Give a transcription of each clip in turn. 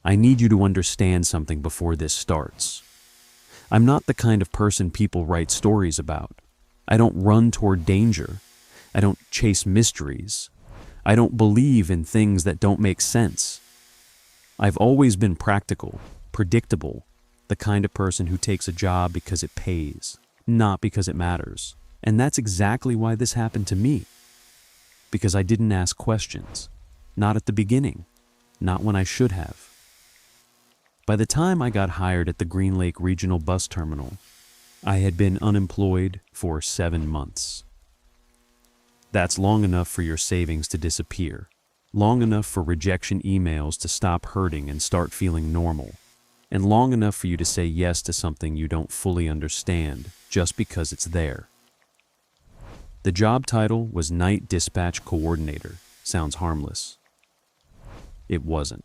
I need you to understand something before this starts. I'm not the kind of person people write stories about. I don't run toward danger. I don't chase mysteries. I don't believe in things that don't make sense. I've always been practical, predictable, the kind of person who takes a job because it pays, not because it matters. And that's exactly why this happened to me. Because I didn't ask questions. Not at the beginning. Not when I should have. By the time I got hired at the Green Lake Regional Bus Terminal, I had been unemployed for 7 months. That's long enough for your savings to disappear. Long enough for rejection emails to stop hurting and start feeling normal. And long enough for you to say yes to something you don't fully understand just because it's there. The job title was Night Dispatch Coordinator. Sounds harmless. It wasn't.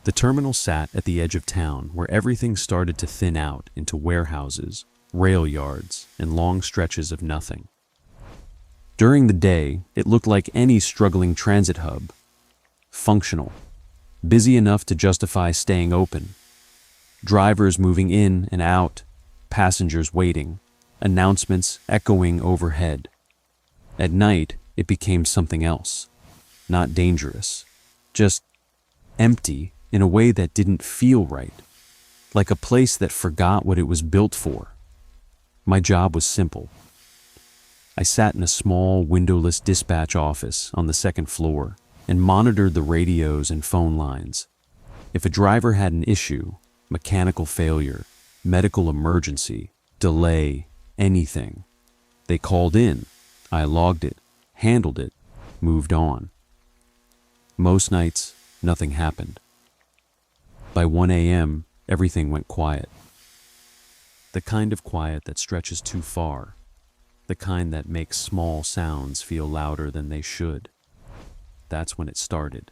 The terminal sat at the edge of town where everything started to thin out into warehouses, rail yards, and long stretches of nothing. During the day, it looked like any struggling transit hub. Functional. Busy enough to justify staying open. Drivers moving in and out, passengers waiting, announcements echoing overhead. At night, it became something else. Not dangerous. Just empty in a way that didn't feel right. Like a place that forgot what it was built for. My job was simple. I sat in a small, windowless dispatch office on the second floor and monitored the radios and phone lines. If a driver had an issue, mechanical failure, medical emergency, delay, anything, they called in, I logged it, handled it, moved on. Most nights, nothing happened. By 1 a.m., everything went quiet. The kind of quiet that stretches too far. The kind that makes small sounds feel louder than they should. That's when it started.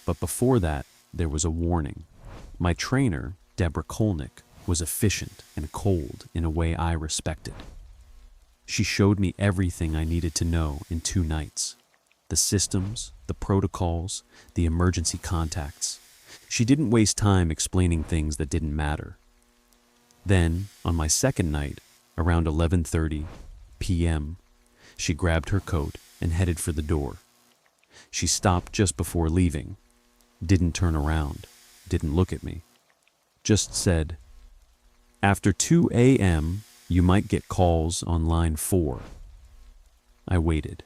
But before that, there was a warning. My trainer, Deborah Kolnick, was efficient and cold in a way I respected. She showed me everything I needed to know in 2 nights. The systems, the protocols, the emergency contacts. She didn't waste time explaining things that didn't matter. Then, on my second night, around 11:30 p.m., she grabbed her coat and headed for the door. She stopped just before leaving, didn't turn around, didn't look at me, just said, "After 2 a.m., you might get calls on line 4. I waited.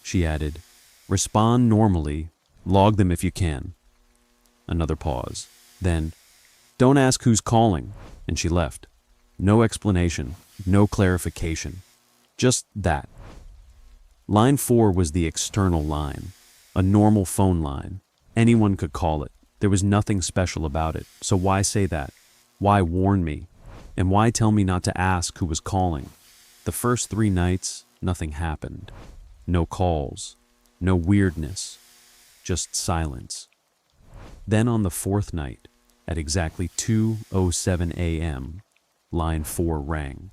She added, "Respond normally, log them if you can." Another pause. Then, "Don't ask who's calling," and she left. No explanation, no clarification. Just that. Line 4 was the external line, a normal phone line. Anyone could call it. There was nothing special about it, so why say that? Why warn me? And why tell me not to ask who was calling? The first 3 nights, nothing happened. No calls, no weirdness, just silence. Then on the 4th night, at exactly 2:07 a.m., line 4 rang.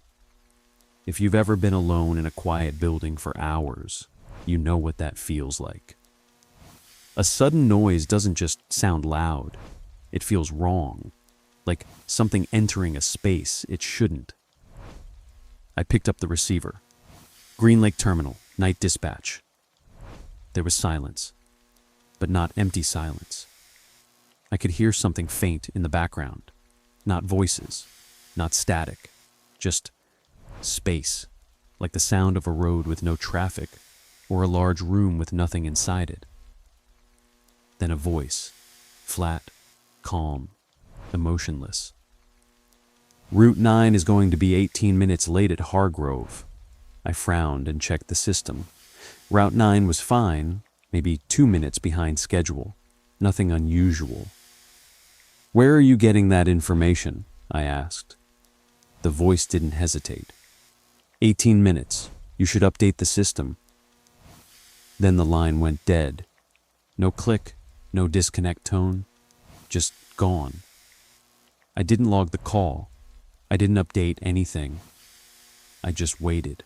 If you've ever been alone in a quiet building for hours, you know what that feels like. A sudden noise doesn't just sound loud. It feels wrong, like something entering a space it shouldn't. I picked up the receiver. Green Lake Terminal, night dispatch. There was silence, but not empty silence. I could hear something faint in the background. Not voices, not static, just space, like the sound of a road with no traffic, or a large room with nothing inside it. Then a voice, flat, calm, emotionless. "Route 9 is going to be 18 minutes late at Hargrove." I frowned and checked the system. Route 9 was fine, maybe 2 minutes behind schedule. Nothing unusual. "Where are you getting that information?" I asked. The voice didn't hesitate. 18 minutes. You should update the system." Then the line went dead. No click, no disconnect tone, just gone. I didn't log the call. I didn't update anything. I just waited.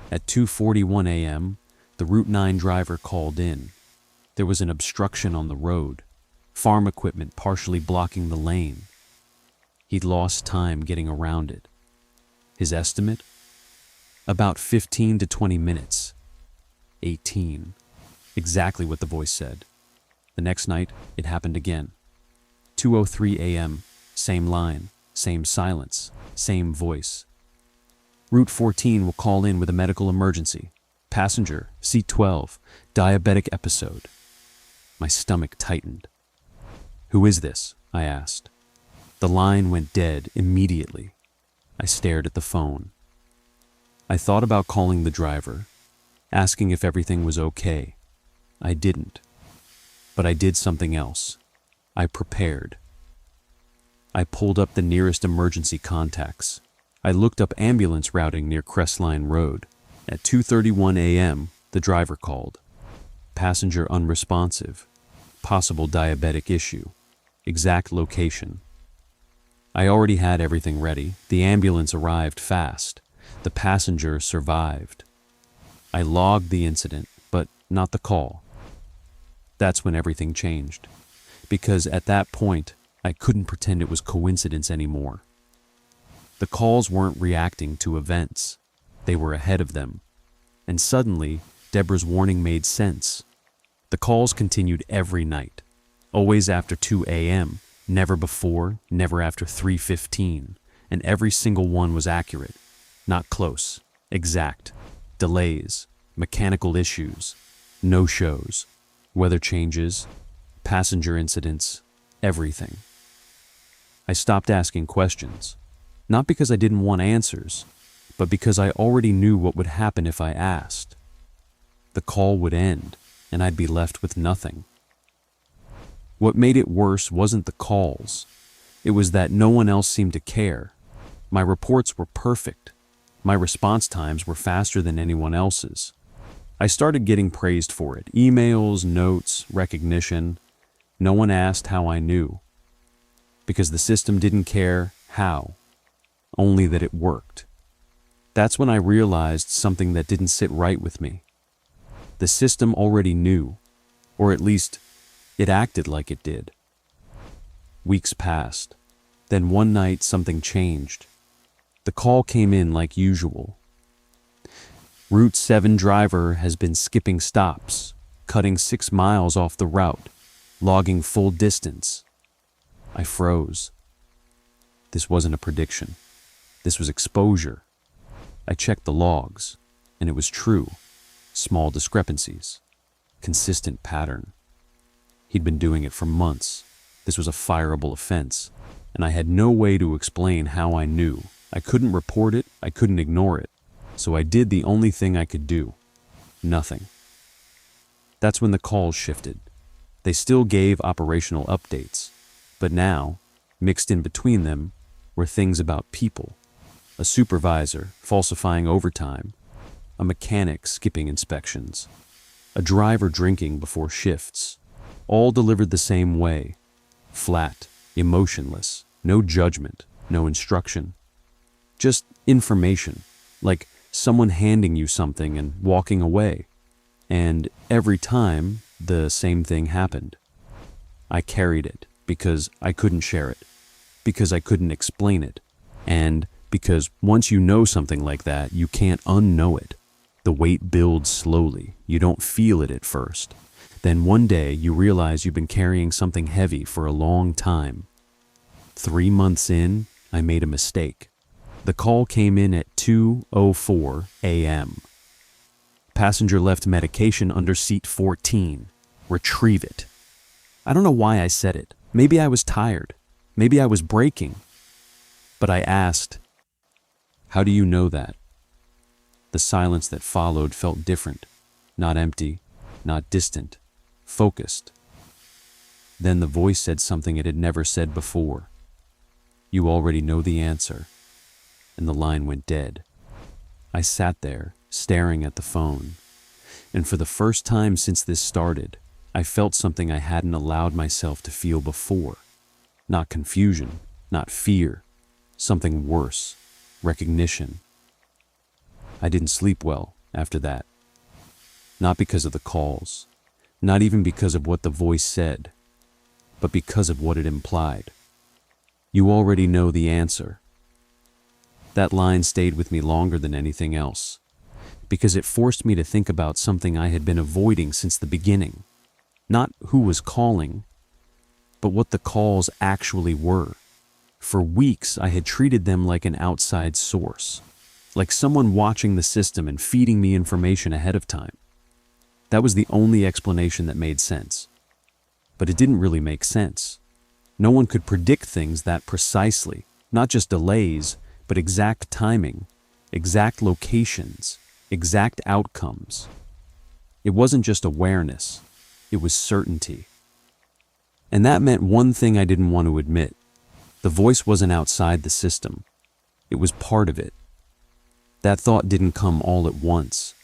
At 2:41 a.m., the Route 9 driver called in. There was an obstruction on the road. farm equipment partially blocking the lane. He'd lost time getting around it. His estimate? About 15 to 20 minutes. 18. Exactly what the voice said. The next night, it happened again. 2:03 a.m., same line, same silence, same voice. Route 14 will call in with a medical emergency. Passenger, seat 12, diabetic episode. My stomach tightened. Who is this? I asked. The line went dead immediately. I stared at the phone. I thought about calling the driver, asking if everything was okay. I didn't. But I did something else. I prepared. I pulled up the nearest emergency contacts. I looked up ambulance routing near Crestline Road. At 2:31 a.m., the driver called. Passenger unresponsive. Possible diabetic issue. Exact location. I already had everything ready. The ambulance arrived fast. The passenger survived. I logged the incident, but not the call. That's when everything changed. Because at that point, I couldn't pretend it was coincidence anymore. The calls weren't reacting to events. They were ahead of them. And suddenly, Deborah's warning made sense. The calls continued every night. Always after 2 a.m., never before, never after 3:15, and every single one was accurate. Not close, exact. Delays, mechanical issues, no-shows, weather changes, passenger incidents, everything. I stopped asking questions, not because I didn't want answers, but because I already knew what would happen if I asked. The call would end, and I'd be left with nothing. What made it worse wasn't the calls. It was that no one else seemed to care. My reports were perfect. My response times were faster than anyone else's. I started getting praised for it. Emails, notes, recognition. No one asked how I knew. Because the system didn't care how, only that it worked. That's when I realized something that didn't sit right with me. The system already knew, or at least it acted like it did. Weeks passed. Then one night something changed. The call came in like usual. Route 7 driver has been skipping stops, cutting 6 miles off the route, logging full distance. I froze. This wasn't a prediction. This was exposure. I checked the logs, and it was true. Small discrepancies. Consistent pattern. He'd been doing it for months. This was a fireable offense, and I had no way to explain how I knew. I couldn't report it, I couldn't ignore it, so I did the only thing I could do. Nothing. That's when the calls shifted. They still gave operational updates, but now, mixed in between them, were things about people. A supervisor falsifying overtime, a mechanic skipping inspections, a driver drinking before shifts, all delivered the same way. Flat, emotionless, no judgment, no instruction. Just information, like someone handing you something and walking away. And every time, the same thing happened. I carried it because I couldn't share it, because I couldn't explain it, and because once you know something like that, you can't unknow it. The weight builds slowly. You don't feel it at first. Then one day you realize you've been carrying something heavy for a long time. 3 months in, I made a mistake. The call came in at 2:04 a.m. Passenger left medication under seat 14. Retrieve it. I don't know why I said it. Maybe I was tired. Maybe I was breaking. But I asked, "How do you know that?" The silence that followed felt different. Not empty, not distant, focused. Then the voice said something it had never said before. "You already know the answer." And the line went dead. I sat there, staring at the phone. And for the first time since this started, I felt something I hadn't allowed myself to feel before. Not confusion, not fear. Something worse. Recognition. I didn't sleep well after that. Not because of the calls. Not even because of what the voice said. but because of what it implied. You already know the answer. That line stayed with me longer than anything else, because it forced me to think about something I had been avoiding since the beginning. Not who was calling, but what the calls actually were. For weeks, I had treated them like an outside source, like someone watching the system and feeding me information ahead of time. That was the only explanation that made sense. But it didn't really make sense. No one could predict things that precisely, not just delays, but exact timing, exact locations, exact outcomes. It wasn't just awareness, it was certainty. And that meant one thing I didn't want to admit. The voice wasn't outside the system. It was part of it. That thought didn't come all at once.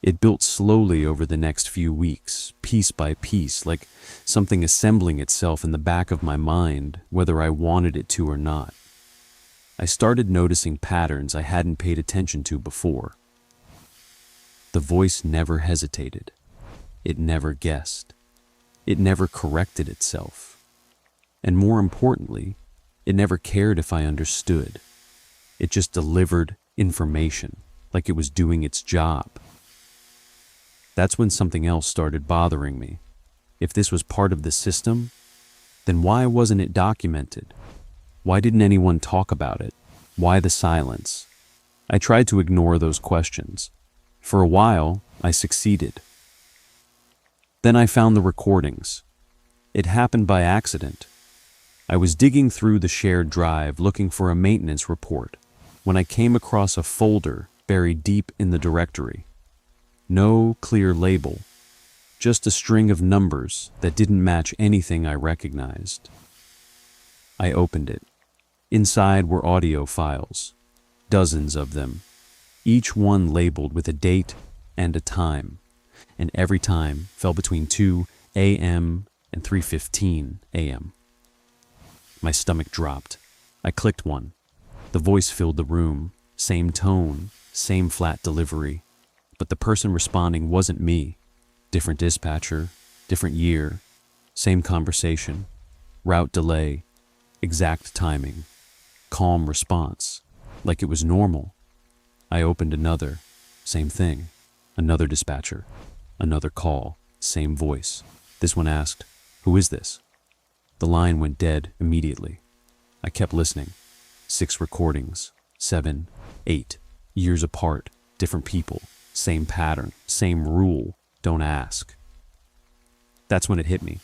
It built slowly over the next few weeks, piece by piece, like something assembling itself in the back of my mind, whether I wanted it to or not. I started noticing patterns I hadn't paid attention to before. The voice never hesitated. It never guessed. It never corrected itself. And more importantly, it never cared if I understood. It just delivered information, like it was doing its job. That's when something else started bothering me. If this was part of the system, then why wasn't it documented? Why didn't anyone talk about it? Why the silence? I tried to ignore those questions. For a while, I succeeded. Then I found the recordings. It happened by accident. I was digging through the shared drive looking for a maintenance report when I came across a folder buried deep in the directory. No clear label, just a string of numbers that didn't match anything I recognized. I opened it. Inside were audio files, dozens of them, each one labeled with a date and a time, and every time fell between 2 a.m. and 3:15 a.m. My stomach dropped. I clicked one. The voice filled the room, same tone, same flat delivery. But the person responding wasn't me. Different dispatcher, different year, same conversation, route delay, exact timing, calm response, like it was normal. I opened another, same thing, another dispatcher, another call, same voice. This one asked, "Who is this?" The line went dead immediately. I kept listening. 6 recordings, 7, 8, years apart, different people. Same pattern, same rule, don't ask. That's when it hit me.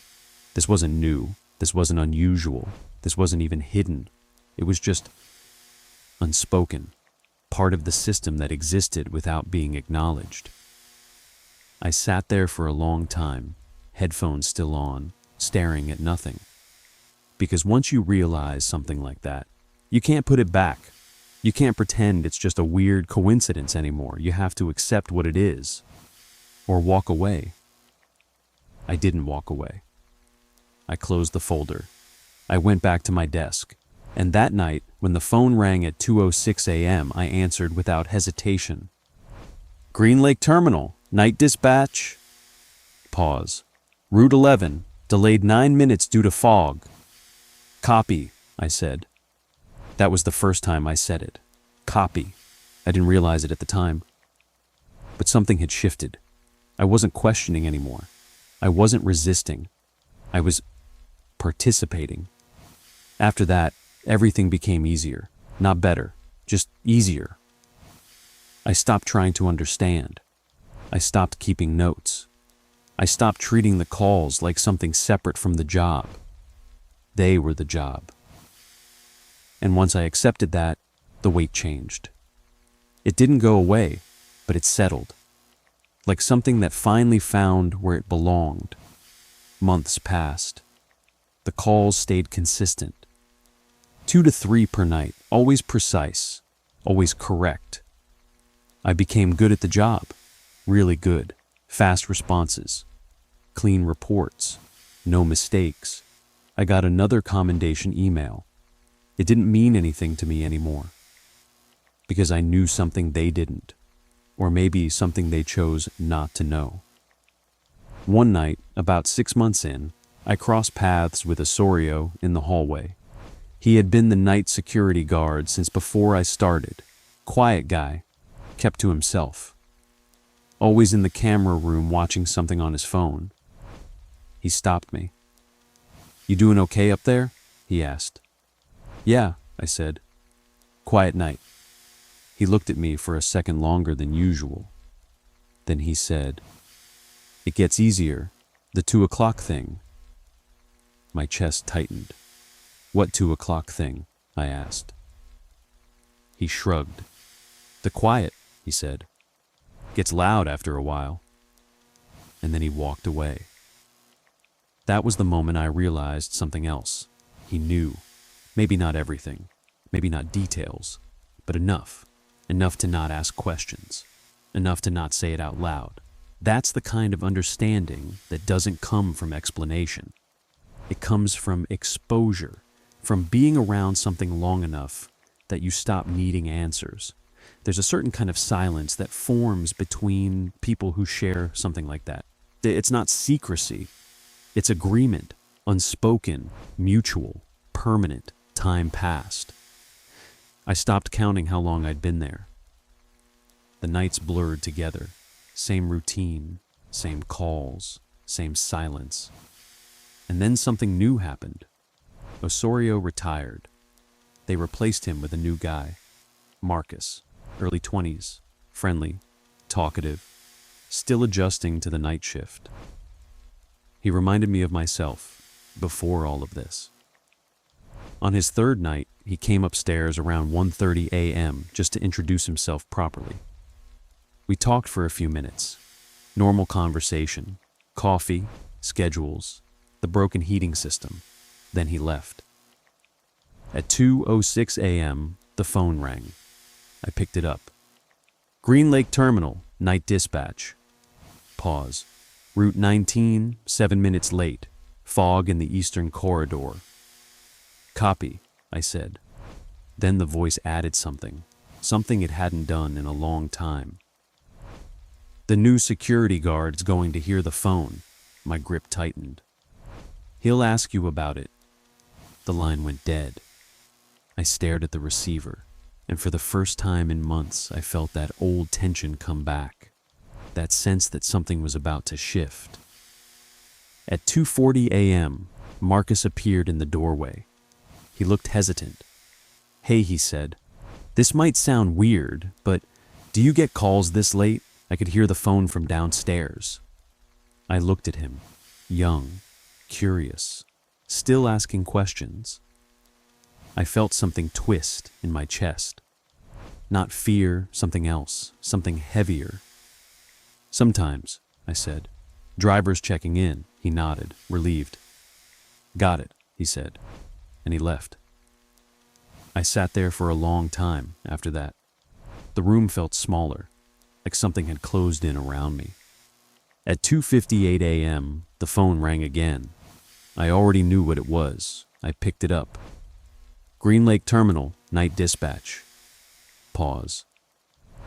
This wasn't new. This wasn't unusual. This wasn't even hidden. It was just unspoken, part of the system that existed without being acknowledged. I sat there for a long time, headphones still on, staring at nothing. Because once you realize something like that, you can't put it back. You can't pretend it's just a weird coincidence anymore. You have to accept what it is, or walk away. I didn't walk away. I closed the folder. I went back to my desk, and that night, when the phone rang at 2:06 a.m., I answered without hesitation. "Green Lake Terminal, night dispatch." Pause. "Route 11, delayed 9 minutes due to fog." "Copy," I said. That was the first time I said it. Copy. I didn't realize it at the time. But something had shifted. I wasn't questioning anymore. I wasn't resisting. I was participating. After that, everything became easier. Not better, just easier. I stopped trying to understand. I stopped keeping notes. I stopped treating the calls like something separate from the job. They were the job. And once I accepted that, the weight changed. It didn't go away, but it settled. Like something that finally found where it belonged. Months passed. The calls stayed consistent. 2 to 3 per night, always precise, always correct. I became good at the job. Really good. Fast responses. Clean reports. No mistakes. I got another commendation email. It didn't mean anything to me anymore. Because I knew something they didn't. Or maybe something they chose not to know. One night, about 6 months in, I crossed paths with Osorio in the hallway. He had been the night security guard since before I started. Quiet guy, kept to himself. Always in the camera room watching something on his phone. He stopped me. "You doing okay up there?" he asked. "Yeah," I said. "Quiet night." He looked at me for a second longer than usual. Then he said, "It gets easier. The 2 o'clock thing." My chest tightened. "What 2 o'clock thing?" I asked. He shrugged. "The quiet," he said. "Gets loud after a while." And then he walked away. That was the moment I realized something else. He knew. Maybe not everything. Maybe not details. But enough. Enough to not ask questions. Enough to not say it out loud. That's the kind of understanding that doesn't come from explanation. It comes from exposure, from being around something long enough that you stop needing answers. There's a certain kind of silence that forms between people who share something like that. It's not secrecy. It's agreement, unspoken, mutual, permanent, time passed. I stopped counting how long I'd been there. The nights blurred together. Same routine, same calls, same silence. And then something new happened. Osorio retired. They replaced him with a new guy, Marcus, early 20s, friendly, talkative, still adjusting to the night shift. He reminded me of myself before all of this. On his third night, he came upstairs around 1:30 a.m. just to introduce himself properly. We talked for a few minutes. Normal conversation, coffee, schedules, the broken heating system. Then he left. At 2:06 a.m., the phone rang. I picked it up. "Green Lake Terminal, night dispatch." Pause. "Route 19, 7 minutes late. Fog in the eastern corridor." "Copy," I said. Then the voice added something it hadn't done in a long time. "The new security guard's going to hear the phone." My grip tightened. "He'll ask you about it." The line went dead. I stared at the receiver, and for the first time in months, I felt that old tension come back. That sense that something was about to shift. At 2:40 a.m., Marcus appeared in the doorway. He looked hesitant. "Hey," he said. "This might sound weird, but do you get calls this late? I could hear the phone from downstairs." I looked at him, young, curious, still asking questions. I felt something twist in my chest. Not fear, something else, something heavier. "Sometimes," I said. "Driver's checking in." He nodded, relieved. "Got it," he said, and he left. I sat there for a long time after that. The room felt smaller, like something had closed in around me. At 2:58 a.m., the phone rang again. I already knew what it was. I picked it up. "Green Lake Terminal, night dispatch." Pause.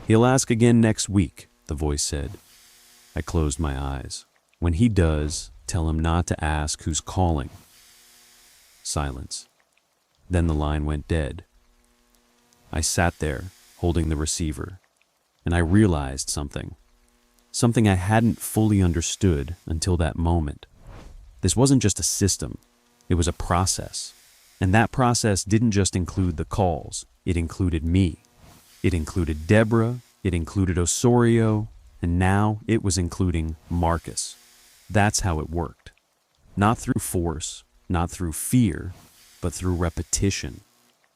"He'll ask again next week," the voice said. I closed my eyes. "When he does, tell him not to ask who's calling." Silence. Then the line went dead. I sat there, holding the receiver, and I realized something. Something I hadn't fully understood until that moment. This wasn't just a system. It was a process. And that process didn't just include the calls. It included me. It included Deborah. It included Osorio. And now it was including Marcus. That's how it worked. Not through force, not through fear, but through repetition,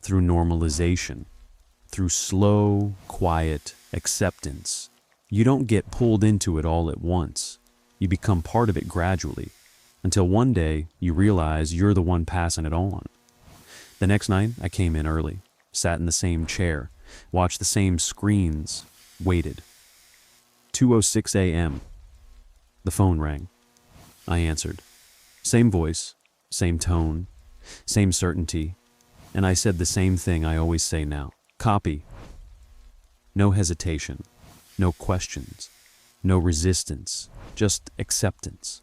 through normalization, through slow, quiet acceptance. You don't get pulled into it all at once. You become part of it gradually, until one day you realize you're the one passing it on. The next night, I came in early, sat in the same chair, watched the same screens, waited. 2:06 a.m. The phone rang. I answered. Same voice, same tone, same certainty, and I said the same thing I always say now. "Copy." No hesitation, no questions, no resistance, just acceptance.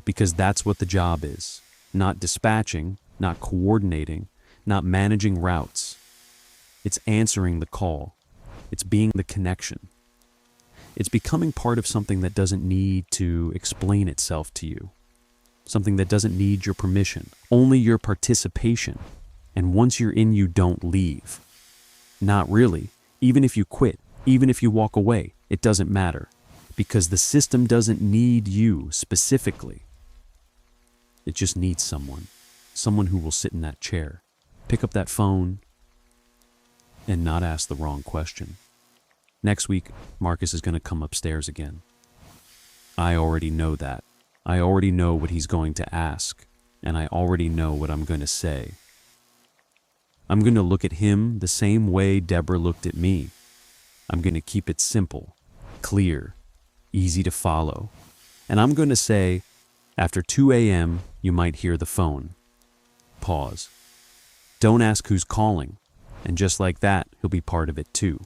because that's what the job is. Not dispatching, not coordinating, not managing routes. It's answering the call. It's being the connection. It's becoming part of something that doesn't need to explain itself to you. Something that doesn't need your permission, only your participation. And once you're in, you don't leave. Not really. Even if you quit, even if you walk away, it doesn't matter. Because the system doesn't need you specifically. It just needs someone. Someone who will sit in that chair, pick up that phone, and not ask the wrong question. Next week, Marcus is going to come upstairs again. I already know that. I already know what he's going to ask, and I already know what I'm going to say. I'm going to look at him the same way Deborah looked at me. I'm going to keep it simple, clear, easy to follow. And I'm going to say, after 2 a.m., you might hear the phone. Pause. Don't ask who's calling, and just like that, he'll be part of it too.